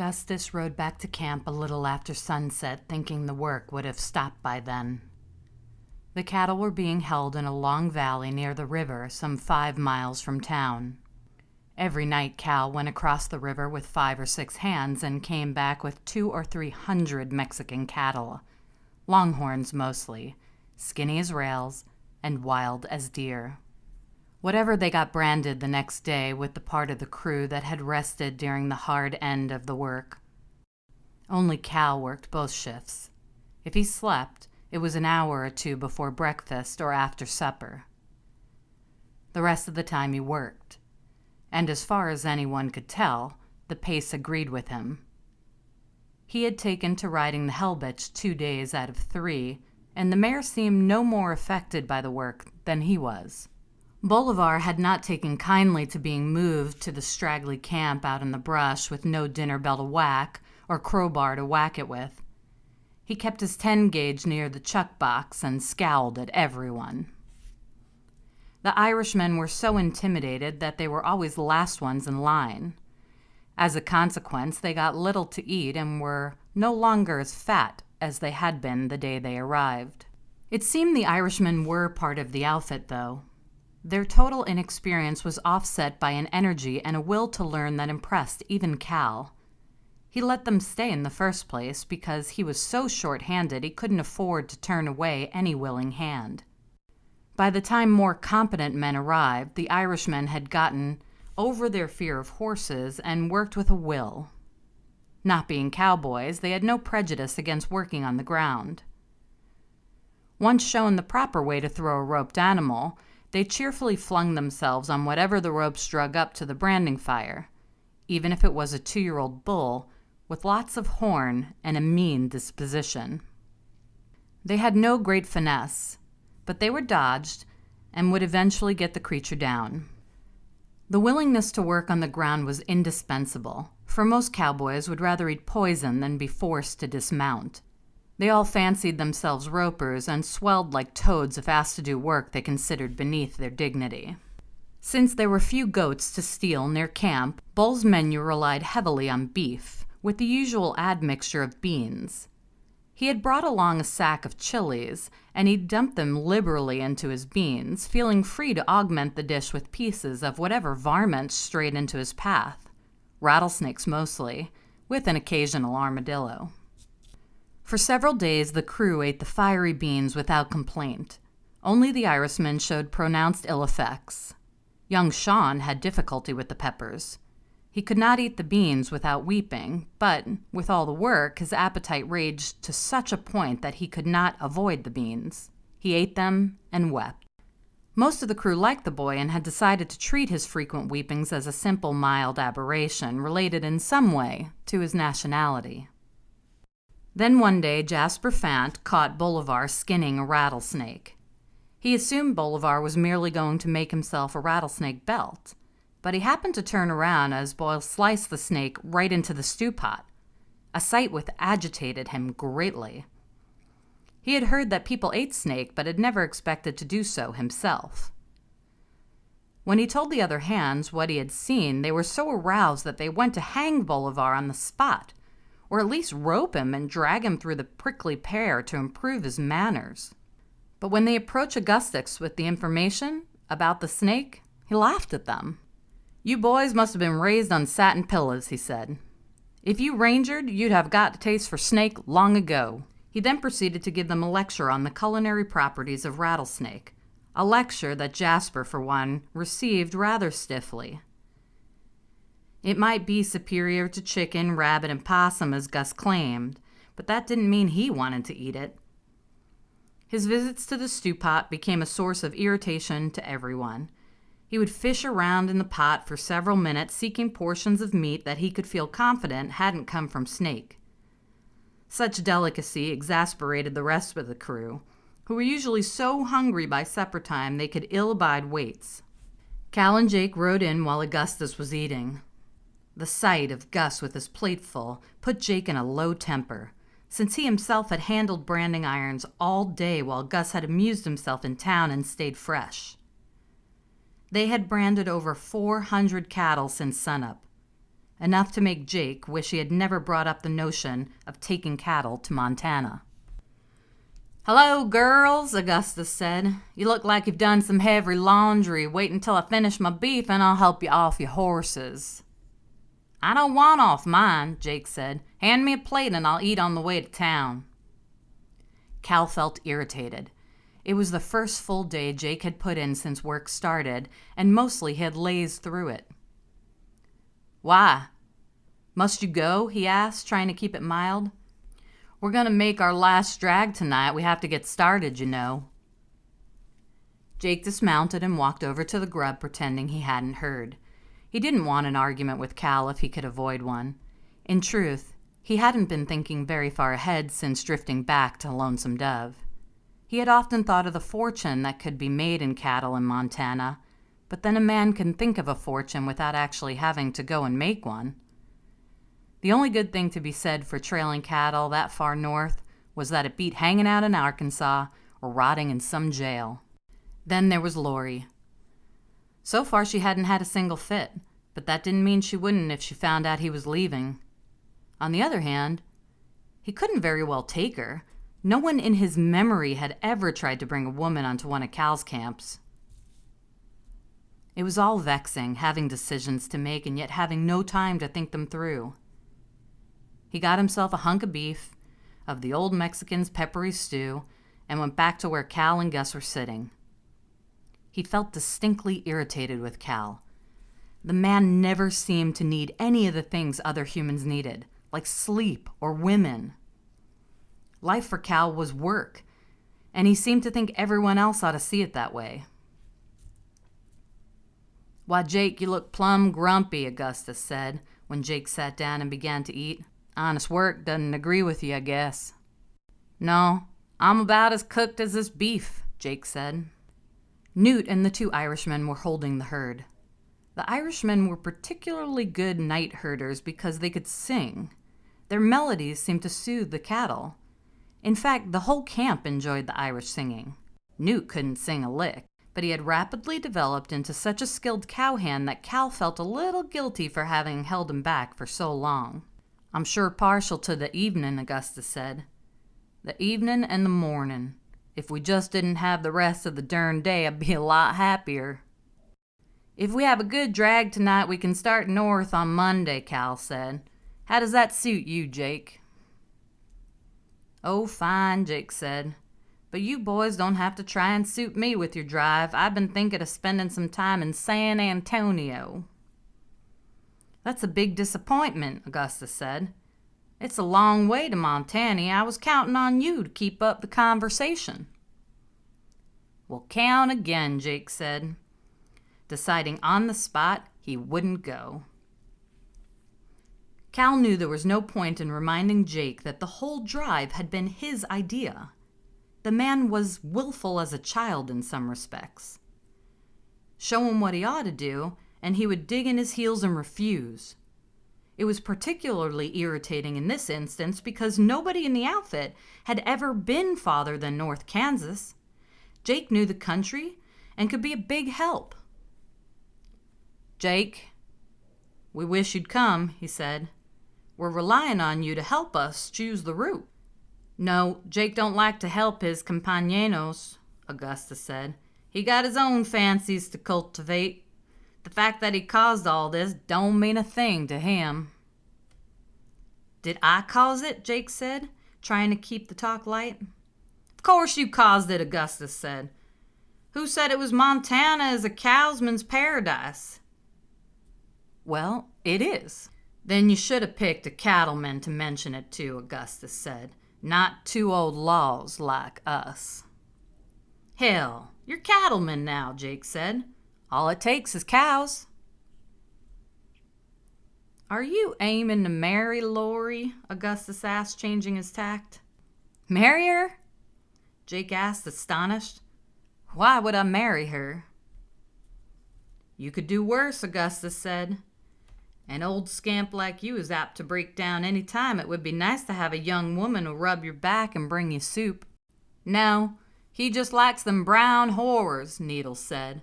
Augustus rode back to camp a little after sunset, thinking the work would have stopped by then. The cattle were being held in a long valley near the river, some 5 miles from town. Every night Cal went across the river with 5 or 6 hands and came back with 200 or 300 Mexican cattle, longhorns mostly, skinny as rails, and wild as deer. Whatever they got branded the next day with the part of the crew that had rested during the hard end of the work. Only Cal worked both shifts. If he slept, it was an hour or 2 before breakfast or after supper. The rest of the time he worked, and as far as anyone could tell, the pace agreed with him. He had taken to riding the hell-bitch 2 days out of 3, and the mare seemed no more affected by the work than he was. Bolivar had not taken kindly to being moved to the straggly camp out in the brush with no dinner bell to whack or crowbar to whack it with. He kept his 10-gauge near the chuck box and scowled at everyone. The Irishmen were so intimidated that they were always the last ones in line. As a consequence, they got little to eat and were no longer as fat as they had been the day they arrived. It seemed the Irishmen were part of the outfit, though. Their total inexperience was offset by an energy and a will to learn that impressed even Cal. He let them stay in the first place because he was so short-handed he couldn't afford to turn away any willing hand. By the time more competent men arrived, the Irishmen had gotten over their fear of horses and worked with a will. Not being cowboys, they had no prejudice against working on the ground. Once shown the proper way to throw a roped animal, they cheerfully flung themselves on whatever the ropes drug up to the branding fire, even if it was a 2-year-old bull with lots of horn and a mean disposition. They had no great finesse, but they were dodged and would eventually get the creature down. The willingness to work on the ground was indispensable, for most cowboys would rather eat poison than be forced to dismount. They all fancied themselves ropers and swelled like toads if asked to do work they considered beneath their dignity. Since there were few goats to steal near camp, Bull's menu relied heavily on beef, with the usual admixture of beans. He had brought along a sack of chilies, and he dumped them liberally into his beans, feeling free to augment the dish with pieces of whatever varmint strayed into his path, rattlesnakes mostly, with an occasional armadillo. For several days the crew ate the fiery beans without complaint. Only the Irishmen showed pronounced ill effects. Young Sean had difficulty with the peppers. He could not eat the beans without weeping, but with all the work, his appetite raged to such a point that he could not avoid the beans. He ate them and wept. Most of the crew liked the boy and had decided to treat his frequent weepings as a simple, mild aberration related in some way to his nationality. Then one day Jasper Fant caught Bolivar skinning a rattlesnake. He assumed Bolivar was merely going to make himself a rattlesnake belt, but he happened to turn around as Boyle sliced the snake right into the stew pot, a sight which agitated him greatly. He had heard that people ate snake, but had never expected to do so himself. When he told the other hands what he had seen, they were so aroused that they went to hang Bolivar on the spot, or at least rope him and drag him through the prickly pear to improve his manners. But when they approached Augustus with the information about the snake, he laughed at them. "You boys must have been raised on satin pillows," he said. "If you rangered, you'd have got a taste for snake long ago." He then proceeded to give them a lecture on the culinary properties of rattlesnake, a lecture that Jasper, for one, received rather stiffly. It might be superior to chicken, rabbit, and possum, as Gus claimed, but that didn't mean he wanted to eat it. His visits to the stew pot became a source of irritation to everyone. He would fish around in the pot for several minutes, seeking portions of meat that he could feel confident hadn't come from snake. Such delicacy exasperated the rest of the crew, who were usually so hungry by supper time they could ill abide waits. Cal and Jake rode in while Augustus was eating. The sight of Gus with his plate full put Jake in a low temper, since he himself had handled branding irons all day while Gus had amused himself in town and stayed fresh. They had branded over 400 cattle since sunup. enough to make Jake wish he had never brought up the notion of taking cattle to Montana. "Hello, girls," Augustus said. "You look like you've done some heavy laundry. Wait until I finish my beef and I'll help you off your horses." "I don't want off mine," Jake said. "Hand me a plate and I'll eat on the way to town." Cal felt irritated. It was the first full day Jake had put in since work started, and mostly he had lazed through it. "Why? Must you go?" he asked, trying to keep it mild. "We're going to make our last drag tonight. We have to get started, you know." Jake dismounted and walked over to the grub, pretending he hadn't heard. He didn't want an argument with Cal if he could avoid one. In truth, he hadn't been thinking very far ahead since drifting back to Lonesome Dove. He had often thought of the fortune that could be made in cattle in Montana, but then a man can think of a fortune without actually having to go and make one. The only good thing to be said for trailing cattle that far north was that it beat hanging out in Arkansas or rotting in some jail. Then there was Lori. So far she hadn't had a single fit, but that didn't mean she wouldn't if she found out he was leaving. On the other hand, he couldn't very well take her. No one in his memory had ever tried to bring a woman onto one of Cal's camps. It was all vexing, having decisions to make and yet having no time to think them through. He got himself a hunk of beef, of the old Mexican's peppery stew, and went back to where Cal and Gus were sitting. He felt distinctly irritated with Cal. The man never seemed to need any of the things other humans needed, like sleep or women. Life for Cal was work, and he seemed to think everyone else ought to see it that way. "Why, Jake, you look plumb grumpy," Augustus said, when Jake sat down and began to eat. "Honest work doesn't agree with you, I guess." "No, I'm about as cooked as this beef," Jake said. Newt and the two Irishmen were holding the herd. The Irishmen were particularly good night herders because they could sing. Their melodies seemed to soothe the cattle. In fact, the whole camp enjoyed the Irish singing. Newt couldn't sing a lick, but he had rapidly developed into such a skilled cowhand that Cal felt a little guilty for having held him back for so long. "I'm sure partial to the evening," Augustus said. "The evening and the morning. If we just didn't have the rest of the darn day, I'd be a lot happier." "If we have a good drag tonight, we can start north on Monday," Cal said. "How does that suit you, Jake?" "Oh, fine," Jake said. "But you boys don't have to try and suit me with your drive. I've been thinking of spending some time in San Antonio." "That's a big disappointment," Augustus said. "It's a long way to Montana. I was counting on you to keep up the conversation." "Well, count again," Jake said, deciding on the spot he wouldn't go. Cal knew there was no point in reminding Jake that the whole drive had been his idea. The man was willful as a child in some respects. Show him what he ought to do, and he would dig in his heels and refuse. It was particularly irritating in this instance because nobody in the outfit had ever been farther than North Kansas. Jake knew the country and could be a big help. "Jake, we wish you'd come," he said. "We're relying on you to help us choose the route." "No, Jake don't like to help his compañeros," Augustus said. "He got his own fancies to cultivate. The fact that he caused all this don't mean a thing to him." "Did I cause it?" Jake said, trying to keep the talk light. "Of course you caused it," Augustus said. "Who said it was Montana as a cowsman's paradise?" "Well, it is." "Then you should have picked a cattleman to mention it to," Augustus said. "Not two old laws like us." "Hell, you're cattlemen now," Jake said. "All it takes is cows." "Are you aiming to marry Lori?" Augustus asked, changing his tact. "Marry her?" Jake asked, astonished. "Why would I marry her?" "You could do worse," Augustus said. "An old scamp like you is apt to break down any time. It would be nice to have a young woman who'll rub your back and bring you soup." "No, he just likes them brown horrors," Needles said.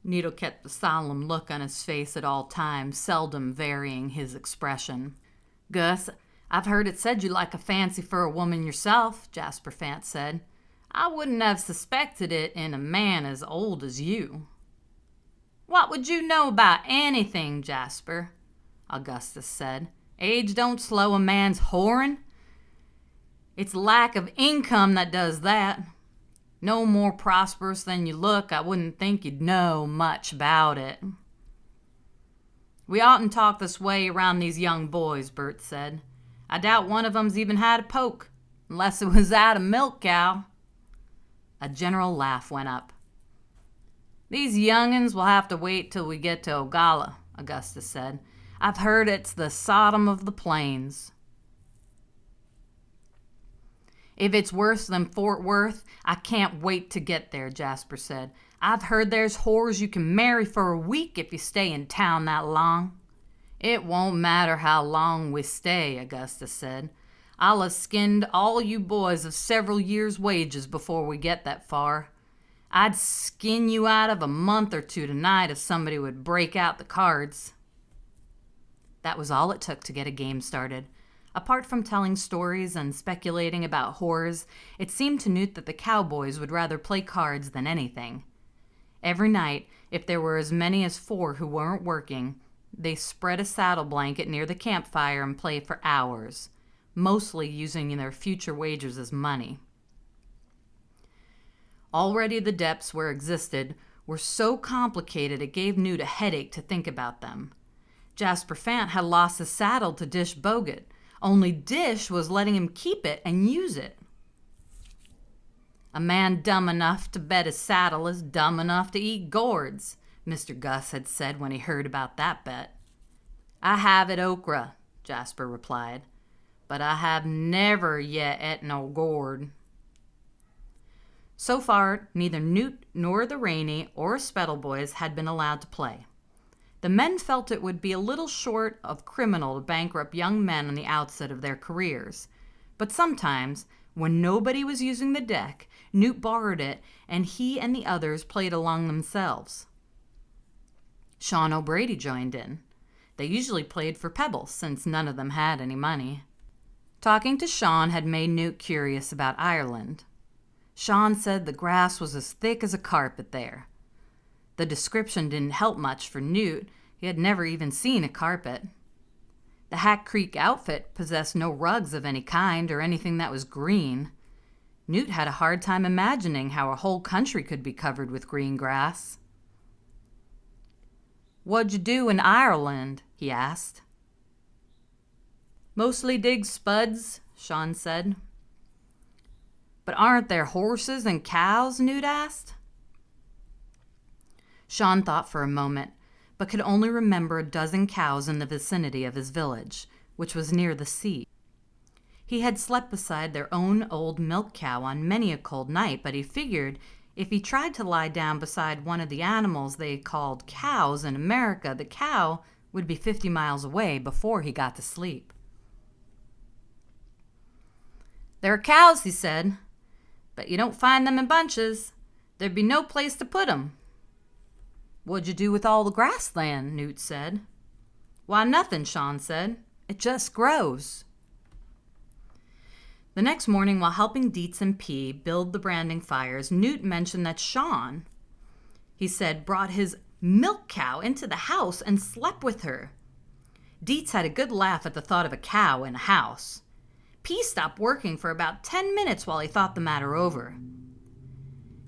Needle kept a solemn look on his face at all times, seldom varying his expression. "Gus, I've heard it said you like a fancy for a woman yourself," Jasper Fant said. "I wouldn't have suspected it in a man as old as you." "What would you know about anything, Jasper?" Augustus said. "Age don't slow a man's whoring. It's lack of income that does that. No more prosperous than you look, I wouldn't think you'd know much about it." "We oughtn't talk this way around these young boys," Bert said. "I doubt one of 'em's even had a poke, unless it was at a milk cow." A general laugh went up. "These young'uns will have to wait till we get to Ogalla," Augustus said. "I've heard it's the Sodom of the plains." "If it's worse than Fort Worth, I can't wait to get there," Jasper said. "I've heard there's whores you can marry for a week if you stay in town that long." "It won't matter how long we stay," Augustus said. "I'll have skinned all you boys of several years' wages before we get that far. I'd skin you out of a month or two tonight if somebody would break out the cards." That was all it took to get a game started. Apart from telling stories and speculating about whores, it seemed to Newt that the cowboys would rather play cards than anything. Every night, if there were as many as 4 who weren't working, they spread a saddle blanket near the campfire and played for hours, mostly using their future wages as money. Already the depths where existed were so complicated it gave Newt a headache to think about them. Jasper Fant had lost his saddle to Dish Bogut, only Dish was letting him keep it and use it. "A man dumb enough to bet his saddle is dumb enough to eat gourds," Mr. Gus had said when he heard about that bet. "I have et okra," Jasper replied, "but I have never yet et no gourd." So far, neither Newt nor the Rainey or Spettle boys had been allowed to play. The men felt it would be a little short of criminal to bankrupt young men on the outset of their careers. But sometimes, when nobody was using the deck, Newt borrowed it, and he and the others played along themselves. Sean O'Brady joined in. They usually played for pebbles, since none of them had any money. Talking to Sean had made Newt curious about Ireland. Sean said the grass was as thick as a carpet there. The description didn't help much for Newt. He had never even seen a carpet. The Hack Creek outfit possessed no rugs of any kind or anything that was green. Newt had a hard time imagining how a whole country could be covered with green grass. "What'd you do in Ireland?" he asked. "Mostly dig spuds," Sean said. "But aren't there horses and cows?" Newt asked. Sean thought for a moment, but could only remember a dozen cows in the vicinity of his village, which was near the sea. He had slept beside their own old milk cow on many a cold night, but he figured if he tried to lie down beside one of the animals they called cows in America, the cow would be 50 miles away before he got to sleep. "There are cows," he said, "but you don't find them in bunches. There'd be no place to put 'em." "What'd you do with all the grass then?" Newt said. "Why, nothing," Sean said. "It just grows." The next morning, while helping Deets and P build the branding fires, Newt mentioned that Sean, he said, brought his milk cow into the house and slept with her. Deets had a good laugh at the thought of a cow in a house. P stopped working for about 10 minutes while he thought the matter over.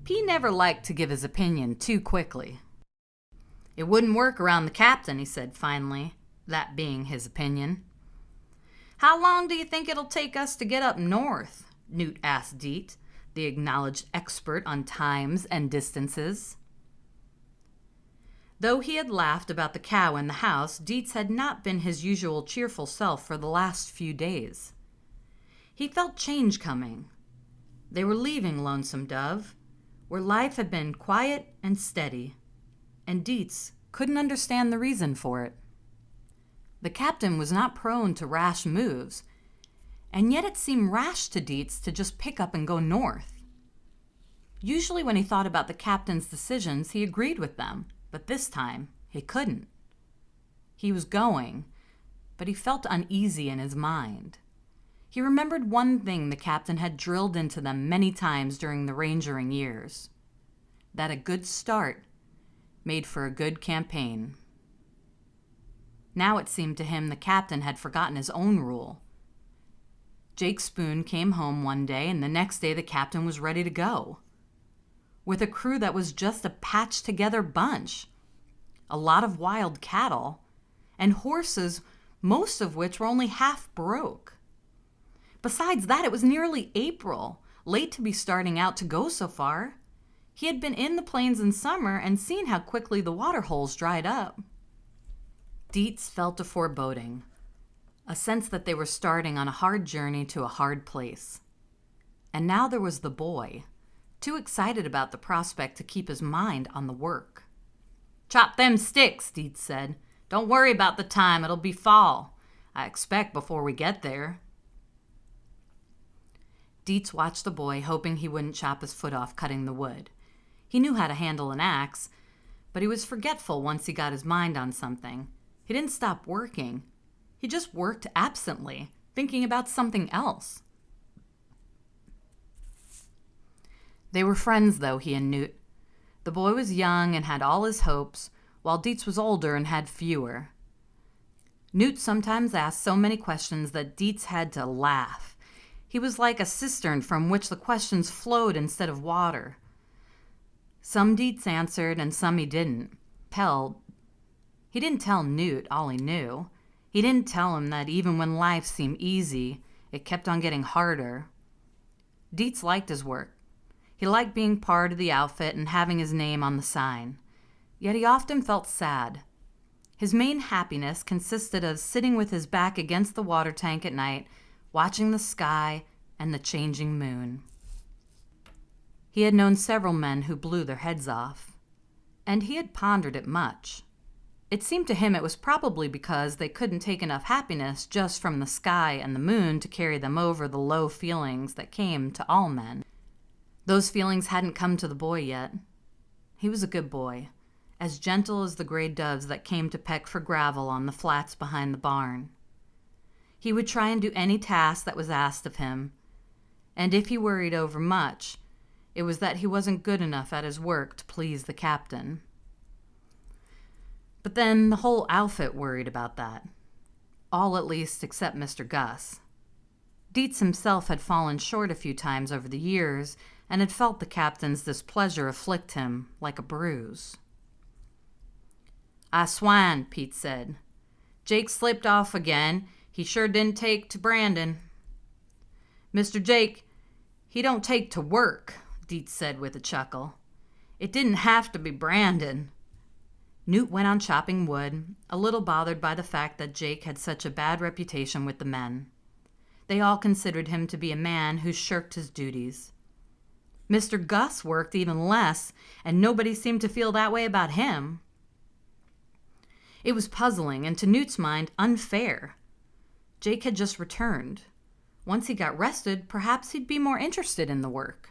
P never liked to give his opinion too quickly. "It wouldn't work around the captain," he said finally, that being his opinion. "How long do you think it'll take us to get up north?" Newt asked Deet, the acknowledged expert on times and distances. Though he had laughed about the cow in the house, Deets had not been his usual cheerful self for the last few days. He felt change coming. They were leaving Lonesome Dove, where life had been quiet and steady, and Deets couldn't understand the reason for it. The captain was not prone to rash moves, and yet it seemed rash to Deets to just pick up and go north. Usually when he thought about the captain's decisions, he agreed with them. But this time, he couldn't. He was going, but he felt uneasy in his mind. He remembered one thing the captain had drilled into them many times during the rangering years, that a good start made for a good campaign. Now it seemed to him the captain had forgotten his own rule. Jake Spoon came home one day, and the next day the captain was ready to go, with a crew that was just a patched-together bunch, a lot of wild cattle, and horses, most of which were only half broke. Besides that, it was nearly April, late to be starting out to go so far. He had been in the plains in summer and seen how quickly the water holes dried up. Deets felt a foreboding, a sense that they were starting on a hard journey to a hard place. And now there was the boy, too excited about the prospect to keep his mind on the work. "Chop them sticks," Deets said. "Don't worry about the time, it'll be fall, I expect, before we get there." Deets watched the boy, hoping he wouldn't chop his foot off cutting the wood. He knew how to handle an axe, but he was forgetful once he got his mind on something. He didn't stop working. He just worked absently, thinking about something else. They were friends, though, he and Newt. The boy was young and had all his hopes, while Deets was older and had fewer. Newt sometimes asked so many questions that Deets had to laugh. He was like a cistern from which the questions flowed instead of water. Some Deets answered and some he didn't. He didn't tell Newt all he knew. He didn't tell him that even when life seemed easy, it kept on getting harder. Deets liked his work. He liked being part of the outfit and having his name on the sign. Yet he often felt sad. His main happiness consisted of sitting with his back against the water tank at night, watching the sky and the changing moon. He had known several men who blew their heads off, and he had pondered it much. It seemed to him it was probably because they couldn't take enough happiness just from the sky and the moon to carry them over the low feelings that came to all men. Those feelings hadn't come to the boy yet. He was a good boy, as gentle as the gray doves that came to peck for gravel on the flats behind the barn. He would try and do any task that was asked of him, and if he worried over much, it was that he wasn't good enough at his work to please the captain. But then the whole outfit worried about that. All at least except Mr. Gus. Deets himself had fallen short a few times over the years and had felt the captain's displeasure afflict him like a bruise. "I swan," Pete said. "Jake slipped off again. He sure didn't take to Brandon." "Mr. Jake, he don't take to work," Deets said with a chuckle. "It didn't have to be Brandon." Newt went on chopping wood, a little bothered by the fact that Jake had such a bad reputation with the men. They all considered him to be a man who shirked his duties. Mr. Gus worked even less, and nobody seemed to feel that way about him. It was puzzling, and to Newt's mind, unfair. Jake had just returned. Once he got rested, perhaps he'd be more interested in the work.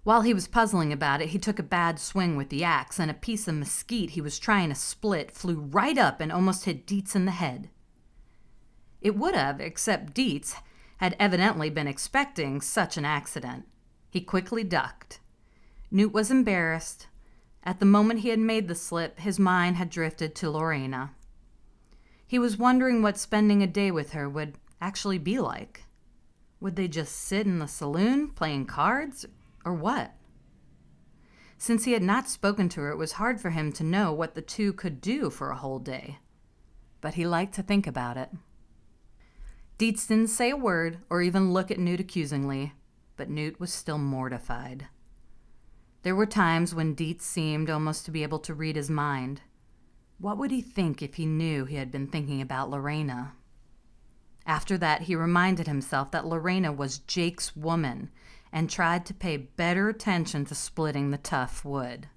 While he was puzzling about it, he took a bad swing with the axe, and a piece of mesquite he was trying to split flew right up and almost hit Deets in the head. It would have, except Deets had evidently been expecting such an accident. He quickly ducked. Newt was embarrassed. At the moment he had made the slip, his mind had drifted to Lorena. He was wondering what spending a day with her would actually be like. Would they just sit in the saloon playing cards, or what? Since he had not spoken to her, it was hard for him to know what the two could do for a whole day. But he liked to think about it. Deets didn't say a word or even look at Newt accusingly, but Newt was still mortified. There were times when Deets seemed almost to be able to read his mind. What would he think if he knew he had been thinking about Lorena? After that, he reminded himself that Lorena was Jake's woman and tried to pay better attention to splitting the tough wood.